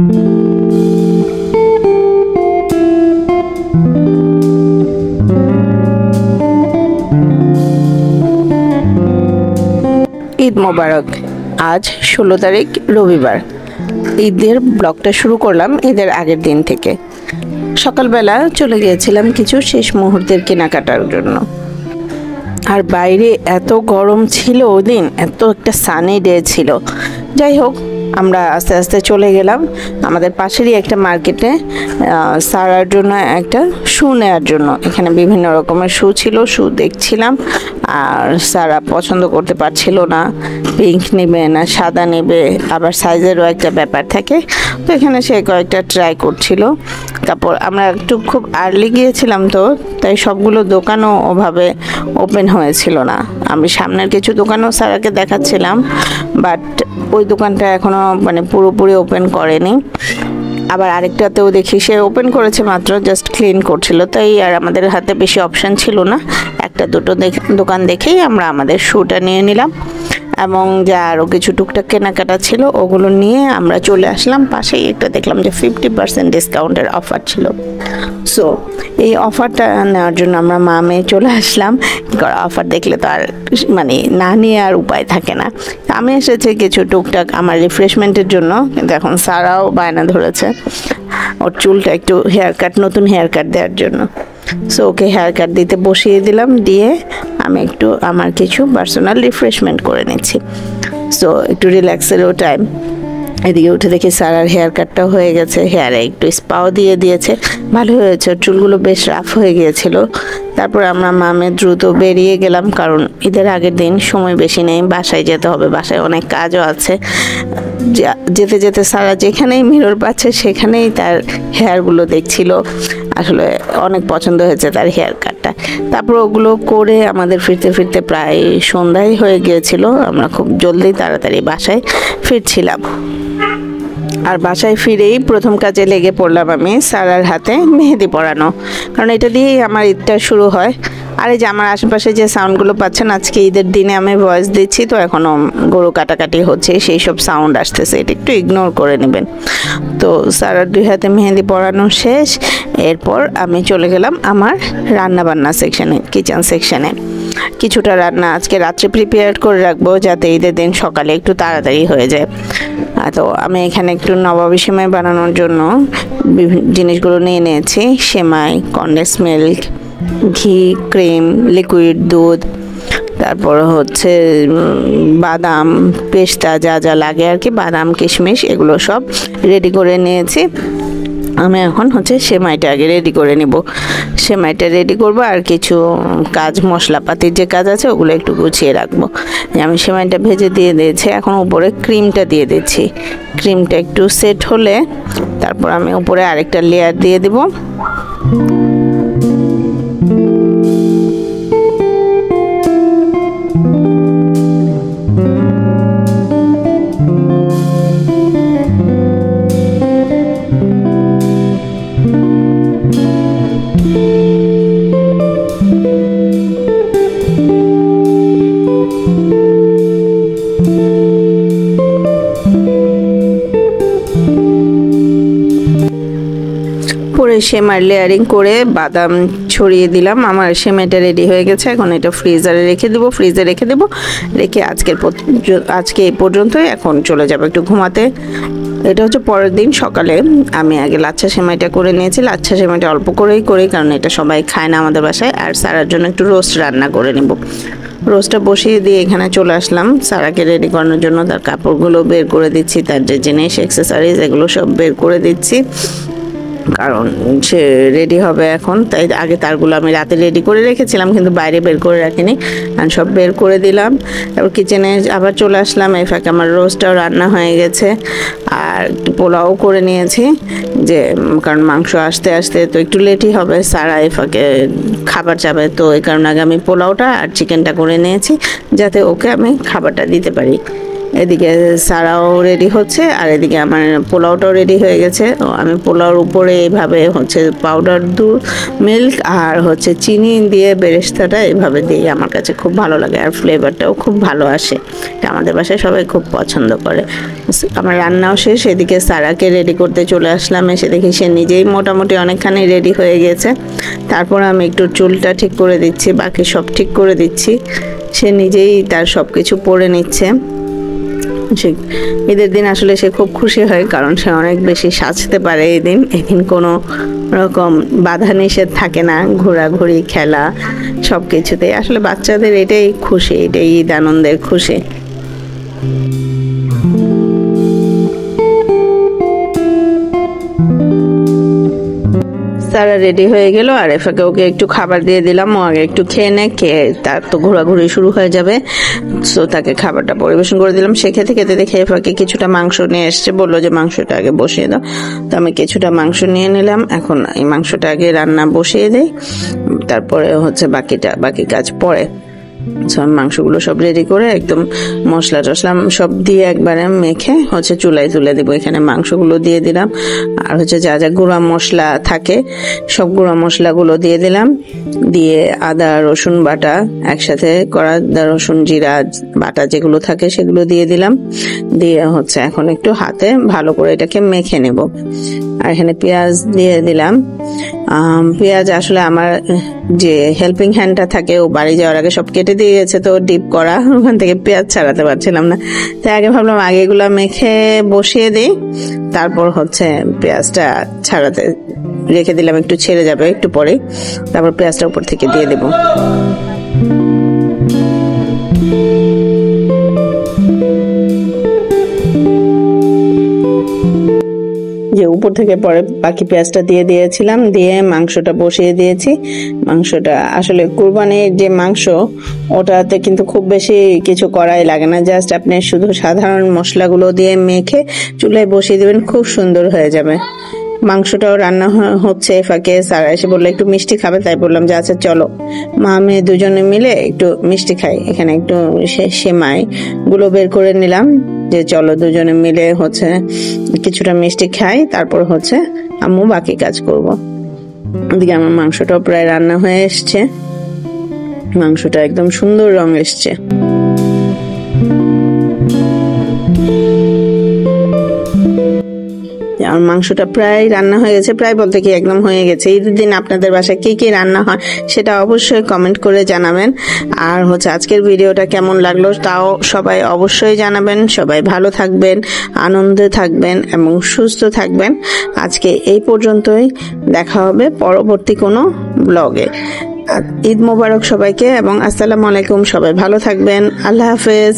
ঈদ মোবারক। আজ 16 তারিখ রবিবার। ঈদের ব্লগটা শুরু করলাম ঈদের আগের দিন থেকে। সকালবেলা চলে গিয়েছিলাম কিছু শেষ মুহূর্তের কেনাকাটার জন্য। আর বাইরে এত গরম ছিল ওদিন, এত একটা সানি ডে ছিল। যাই হোক, আমরা আস্তে আস্তে চলে গেলাম আমাদের পাশেরই একটা মার্কেটে সারার জন্য একটা শু নেওয়ার জন্য। এখানে বিভিন্ন রকমের শু ছিল, শু দেখছিলাম। আর সারা পছন্দ করতে পারছিল না, পিঙ্ক নেবে না সাদা নেবে, আবার সাইজেরও একটা ব্যাপার থাকে। তো এখানে সে কয়েকটা ট্রাই করছিল। তারপর আমরা একটু খুব আর্লি গিয়েছিলাম, তো তাই সবগুলো দোকানও ওভাবে ওপেন হয়েছিল না। আমি সামনের কিছু দোকানও সারাকে দেখাচ্ছিলাম, বাট ওই দোকানটা এখনও মানে পুরোপুরি ওপেন করেনি। আবার আরেকটাতেও দেখি সে ওপেন করেছে মাত্র, জাস্ট ক্লিন করছিল। তাই আর আমাদের হাতে বেশি অপশান ছিল না, একটা দুটো দোকান দেখেই আমরা আমাদের শুটা নিয়ে নিলাম এবং যা আরও কিছু টুকটাক কেনাকাটা ছিল ওগুলো নিয়ে আমরা চলে আসলাম। পাশেই একটা দেখলাম যে 50% ডিসকাউন্টের অফার ছিল। সো এই অফারটা নেওয়ার জন্য আমরা মা মেয়ে চলে আসলাম। অফার দেখলে তো আর মানে না নিয়ে আর উপায় থাকে না। আমি এসেছি কিছু টুকটাক আমার রিফ্রেশমেন্টের জন্য, কিন্তু এখন সারাও বায়না ধরেছে ওর চুলটা একটু নতুন হেয়ার কাট দেওয়ার জন্য। সো ওকে হেয়ার কাট দিতে বসিয়ে দিলাম, দিয়ে আমি একটু আমার কিছু পার্সোনাল রিফ্রেশমেন্ট করে নিচ্ছি। সো একটু রিল্যাক্সেরও টাইম। এদিকে উঠে দেখি সারার হেয়ার কাটটাও হয়ে গেছে, হেয়ারে একটু স্পাও দিয়ে দিয়েছে, ভালো হয়েছে। চুলগুলো বেশ রাফ হয়ে গিয়েছিল। তারপর আমরা মামে দ্রুত বেরিয়ে গেলাম, কারণ ঈদের আগের দিন সময় বেশি নেই, বাসায় যেতে হবে, বাসায় অনেক কাজও আছে। যেতে যেতে সারা যেখানেই মিরর পাচ্ছে সেখানেই তার হেয়ারগুলো দেখছিল। আসলে অনেক পছন্দ হয়েছে তার হেয়ার কাটটা। তারপর ওগুলো করে আমাদের ফিরতে ফিরতে প্রায় সন্ধ্যায় হয়ে গিয়েছিল। আমরা খুব জলদি তাড়াতাড়ি বাসায় ফিরছিলাম। আর বাসায় ফিরেই প্রথম কাজে লেগে পড়লাম আমি সারার হাতে মেহেদি পরানো, কারণ এটা দিয়েই আমার ঈদটা শুরু হয়। আর এই যে আমার আশেপাশে যে সাউন্ডগুলো পাচ্ছেন, আজকে ঈদের দিনে আমি ভয়েস দিচ্ছি, তো এখনও গরু কাটাকাটি হচ্ছে, সেই সব সাউন্ড আসতেছে, এটা একটু ইগনোর করে নেবেন। তো সারার 2 হাতে মেহেদি পরানো শেষ। এরপর আমি চলে গেলাম আমার রান্নাবান্না সেকশানে, কিচেন সেকশানে। কিছুটা রান্না আজকে রাত্রে প্রিপেয়ার করে রাখবো, যাতে ঈদের দিন সকালে একটু তাড়াতাড়ি হয়ে যায়। তো আমি এখানে একটু নবাবী সেমাই বানানোর জন্য বিভিন্ন জিনিসগুলো নিয়ে নিয়েছি। সেমাই, কনডেন্স মিল্ক, ঘি, ক্রিম, লিকুইড দুধ, তারপর হচ্ছে বাদাম, পেস্তা, যা যা লাগে আর কি, বাদাম, কিশমিশ, এগুলো সব রেডি করে নিয়েছি। আমি এখন হচ্ছে সেমাইটা আগে রেডি করে নিব। সেমাইটা রেডি করব, আর কিছু কাজ মশলাপাতির যে কাজ আছে ওগুলো একটু গুছিয়ে রাখবো। আমি সেমাইটা ভেজে দিয়ে দিয়েছি, এখন উপরে ক্রিমটা দিয়ে দিচ্ছি। ক্রিমটা একটু সেট হলে তারপর আমি উপরে আরেকটা লেয়ার দিয়ে দেব। সেমাই লেয়ারিং করে বাদাম ছড়িয়ে দিলাম। আমার সেমাইটা রেডি হয়ে গেছে। এখন এটা ফ্রিজে রেখে দেবো। রেখে আজকে এই পর্যন্তই। এখন চলে যাবো একটু ঘুমাতে। এটা হচ্ছে পরের দিন সকালে আমি আগে লাচ্ছা সেমাইটা করে নিয়েছি। লাচ্ছা সেমাইটা অল্প করেই করি, কারণ এটা সবাই খায় না আমাদের বাসায়। আর সারার জন্য একটু রোস্ট রান্না করে নেব। রোস্টটা বসিয়ে দিয়ে এখানে চলে আসলাম সারাকে রেডি করানোর জন্য। তার কাপড়গুলো বের করে দিচ্ছি, তার যে জিনিস অ্যাক্সেসরিজ এগুলো সব বের করে দিচ্ছি, কারণ সে রেডি হবে এখন। তাই আগে তারগুলো আমি রাতে রেডি করে রেখেছিলাম, কিন্তু বাইরে বের করে রাখিনি, আর সব বের করে দিলাম। তারপর কিচেনে আবার চলে আসলাম। এই ফাঁকে আমার রোস্টটাও রান্না হয়ে গেছে, আর একটু পোলাও করে নিয়েছি, যে কারণ মাংস আসতে আসতে তো একটু লেটই হবে, সারা এই ফাঁকে খাবার যাবে। তো এই কারণে আগে আমি পোলাওটা আর চিকেনটা করে নিয়েছি, যাতে ওকে আমি খাবারটা দিতে পারি। এদিকে সারাও রেডি হচ্ছে আর এদিকে আমার পোলাওটাও রেডি হয়ে গেছে। আমি পোলাওর উপরে এইভাবে হচ্ছে পাউডার দুধ, মিল্ক আর হচ্ছে চিনি দিয়ে বেরেস্তাটা এইভাবে দিই, আমার কাছে খুব ভালো লাগে আর ফ্লেভারটাও খুব ভালো আসে। এটা আমাদের বাসায় সবাই খুব পছন্দ করে। আমার রান্নাও শেষ, এদিকে সারাকে রেডি করতে চলে আসলাম। এসে দেখি সে নিজেই মোটামুটি অনেকখানি রেডি হয়ে গেছে। তারপর আমি একটু চুলটা ঠিক করে দিচ্ছি, বাকি সব ঠিক করে দিচ্ছি। সে নিজেই তার সব কিছু পরে নিচ্ছে। ঈদের দিন আসলে সে খুব খুশি হয়, কারণ সে অনেক বেশি সাজতে পারে। এদিন কোনো রকম বাধা নিষেধ থাকে না, ঘোরাঘুরি, খেলা সব কিছুতেই আসলে বাচ্চাদের এটাই খুশি, এটাই ঈদ আনন্দের খুশি। সারা রেডি হয়ে গেল আর এফাকে ওকে একটু খাবার দিয়ে দিলাম। ও আগে একটু খেয়ে তার তো ঘোরাঘুরি শুরু হয়ে যাবে, সো তাকে খাবারটা পরিবেশন করে দিলাম। সে খেতে খেতে দেখে এফাকে কিছুটা মাংস নিয়ে এসছে, বললো যে মাংসটা আগে বসিয়ে দাও। তো আমি কিছুটা মাংস নিয়ে নিলাম। এখন এই মাংসটা আগে রান্না বসিয়ে দেই, তারপরে হচ্ছে বাকি কাজ পরে। মাংসগুলো সব রেডি করে একদম মশলা টসলা সব দিয়ে একবারে মেখে হচ্ছে চুলায় তুলে দেবো। এখানে মাংসগুলো দিয়ে দিলাম আর হচ্ছে যা যা গুঁড়া মশলা থাকে সব গুঁড়া মশলাগুলো দিয়ে দিলাম। দিয়ে আদা রসুন বাটা একসাথে করা, আদা রসুন জিরা বাটা যেগুলো থাকে সেগুলো দিয়ে দিলাম। দিয়ে হচ্ছে এখন একটু হাতে ভালো করে এটাকে মেখে নেব। আর এখানে পেঁয়াজ দিয়ে দিলাম। পেঁয়াজ আসলে আমার যে হেল্পিং হ্যান্ডটা থাকে ও বাড়ি যাওয়ার আগে সব কেটে দিয়ে গেছে, তো ডিপ করা, ওখান থেকে পেঁয়াজ ছাড়াতে পারছিলাম না। তাই আগে ভাবলাম আগে এগুলো মেখে বসিয়ে দিই, তারপর হচ্ছে পেঁয়াজটা ছাড়াতে রেখে দিলাম, একটু ছেড়ে যাবে একটু পরে, তারপর পেঁয়াজটা উপর থেকে দিয়ে দেবো। যে উপর থেকে পরে বাকি পেঁয়াজটা দিয়ে দিয়েছিলাম, দিয়ে মাংসটা বসিয়ে দিয়েছি। মাংসটা আসলে কুরবানির যে মাংস ওটাতে কিন্তু খুব বেশি কিছু করাই লাগে না, জাস্ট আপনি শুধু সাধারণ মশলাগুলো দিয়ে মেখে চুলায় বসিয়ে দেবেন, খুব সুন্দর হয়ে যাবে। মাংসটাও রান্না হচ্ছে, ফাঁকে সারা এসে বললো একটু মিষ্টি খাবে, তাই বললাম যে আচ্ছা চলো মা মেয়ে দুজনে মিলে একটু মিষ্টি খাই। এখানে একটু সেমাই গুলো বের করে নিলাম, যে চলো দুজনে মিলে হচ্ছে কিছুটা মিষ্টি খাই, তারপর হচ্ছে আম্মু বাকি কাজ করব। ওদিকে আমার মাংসটাও প্রায় রান্না হয়ে এসছে, মাংসটা একদম সুন্দর রং এসছে। আমার মাংসটা প্রায় রান্না হয়ে গেছে, প্রায় বলতে কি একদম হয়ে গেছে। ঈদের দিন আপনাদের বাসায় কি কি রান্না হয় সেটা অবশ্যই কমেন্ট করে জানাবেন। আর হচ্ছে আজকের ভিডিওটা কেমন লাগলো তাও সবাই অবশ্যই জানাবেন। সবাই ভালো থাকবেন, আনন্দে থাকবেন এবং সুস্থ থাকবেন। আজকে এই পর্যন্তই, দেখা হবে পরবর্তী কোনো ব্লগে। ঈদ মোবারক সবাইকে এবং আসসালামু আলাইকুম। সবাই ভালো থাকবেন, আল্লাহ হাফেজ।